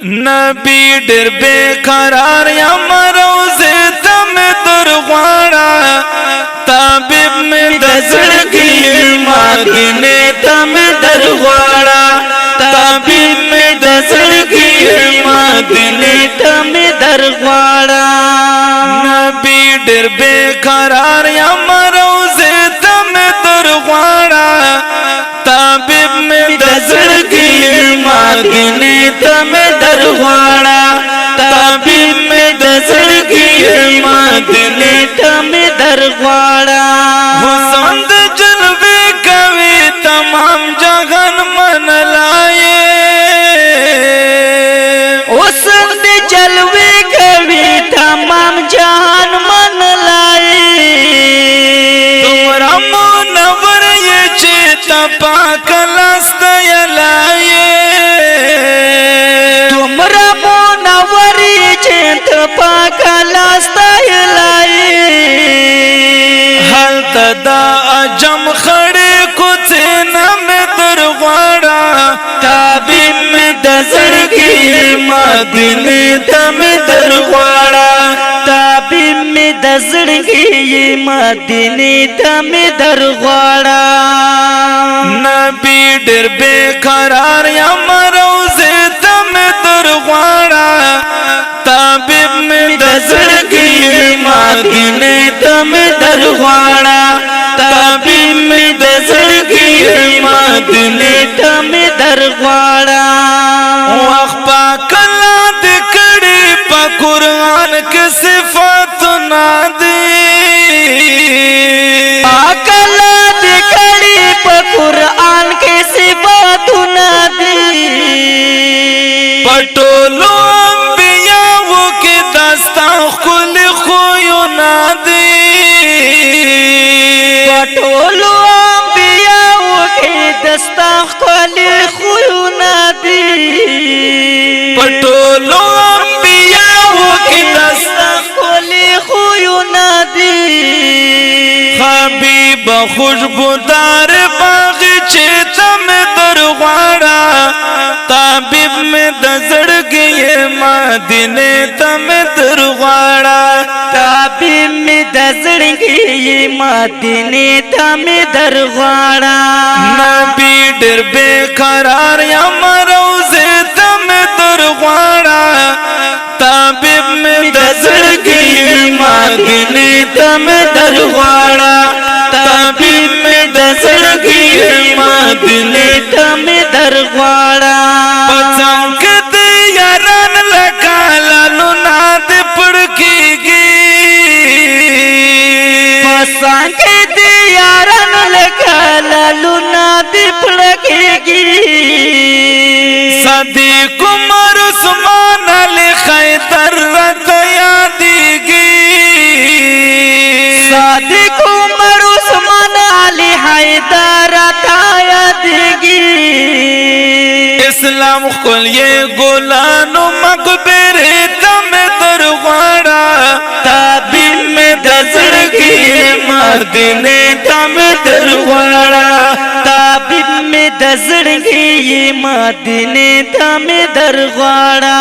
نبی ډېر بیقرار یم روضې ته مې درغواړه طبیب مې د زړګي مدینې ته مې درغواړه طبیب مې د زړګي مدینې ته مې درغواړه نبی ډېر بیقرار یم روضې ته مې درغواړه طبیب مې د زړګي مدینې ته مې درغواړه طبیب مې د زړګي مدینې ته مې درغواړه حسن د جلوې کوي تمام جهان منلایې حسن د جلوې کوي تمام جهان منلایې دومره منور یې چې ته پاک لاس ته یلایې پاک لاستا یلایې هلته دا عجم خړې کوڅې نه مې درغواړه طبیب مې د زړګي مدینې ته مې درغواړه طبیب مې د زړګي مدینې ته مې درغواړه نبی ډېر بیقرار یم روضې ته مې درغواړه طبیب مې د زړګي مدینې ته مې درغواړه طبیب مې د زړګي مدینې ته مې درغواړه وخت پاک الله دې کړي په قرآن کې صفاتونه دي پاک الله دې کړي په قرآن کې صفاتونه دي په ټولو ټولو انبیاءو کې دستا خپلې خویونه دي په ټولو انبیاءو کې دستا خپلې خویونه دي حبیب خوشبودار باغچې ته مې درغواړه طبیب مې د زړګي مدینې ته مې درغواړه طبیب مې د زړګي مدینې ته مې درغواړه نبی ډېر بیقرار یم روضې ته مې درغواړه طبیب مې د زړګي مدینې ته مې درغواړه طبیب مې د زړګي مدینې ته مې درغواړه پڅنګ دې یاران لکه لالونه دې پړ کېږي پڅنګ دې یاران لکه لالونه دې پړ کېږي صدیق عمر عثمان علی خیدر راته یادېږي صدیق عمر عثمان علی حیدر راته یادېږي اسلام ښکلې ګلانو مقبرې ته مې درغواړه طبیب مې د زړګي مدینې ته مې درغواړه طبیب مې د زړګي مدینې ته مې درغواړه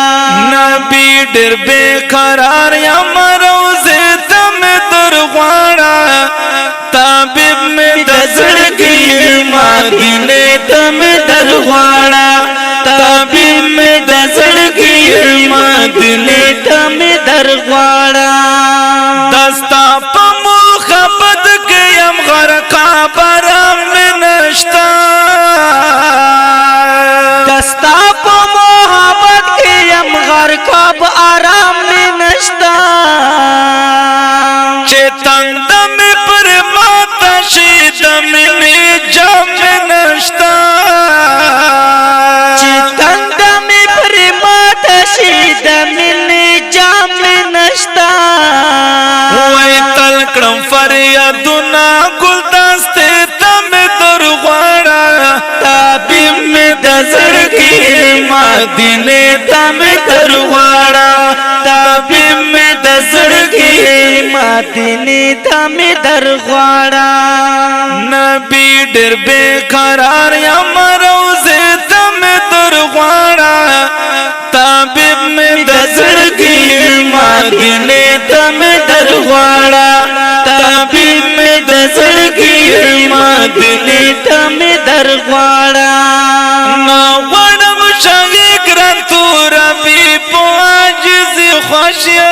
نبی ډېر بیقرار یم روضې ته مې درغواړه طبیب مې د زړګي مدینې ته مې درغواړه طبیب مې د زړګي مدینې ته مې درغواړه دستا په محبت کې یم غرقه برم مې نشته دستا په محبت کې یم غرقه آرام مې نشته چې تند مې پر ماته شي د مینې جام مې نشته چې تند مې پر ماته شي د مینې جام مې نشته وای تل کړم فریادونه ګلدستې ته مې درغواړه طبیب مې د زړګي مدینې ته مې درغواړه طبیب مې د زړګي مدینې ته مې درغواړه نبی ډېر بیقرار یم روضې ته مې درغواړه طبیب مدینه ته مې درغواړه طبیب مې د زړګي مدینه ته مې درغواړه نا غواړم شاهي ګران توربي په عاجز خوښیم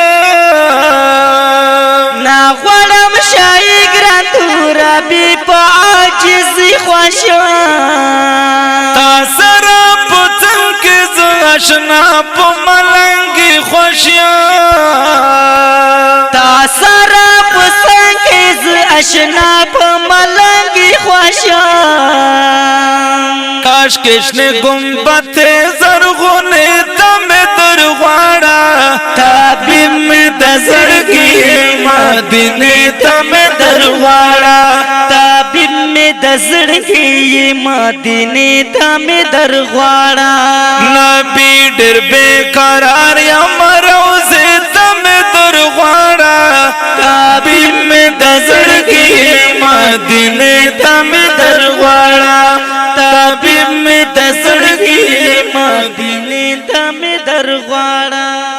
نا غواړم شاهي ګران توربي په عاجز خوښیم تا سره په څنګ کې زه اشنا په ملنګي خوښیم تا سره په څنګ کې زه اشنا په ملنګي خوښیم کاش کشنے گنبد زرغونے دم درغواړه طبیب مې د زړګي مدینه ته مې درغواړه طبیب مې د زړګي مدینه ته مې درغواړه نبی ډېر بیقرار یم روضې ته مې درغواړه طبیب مې د زړګي مدینه ته مې درغواړه طبیب مې د زړګي مدینه ته مې درغواړه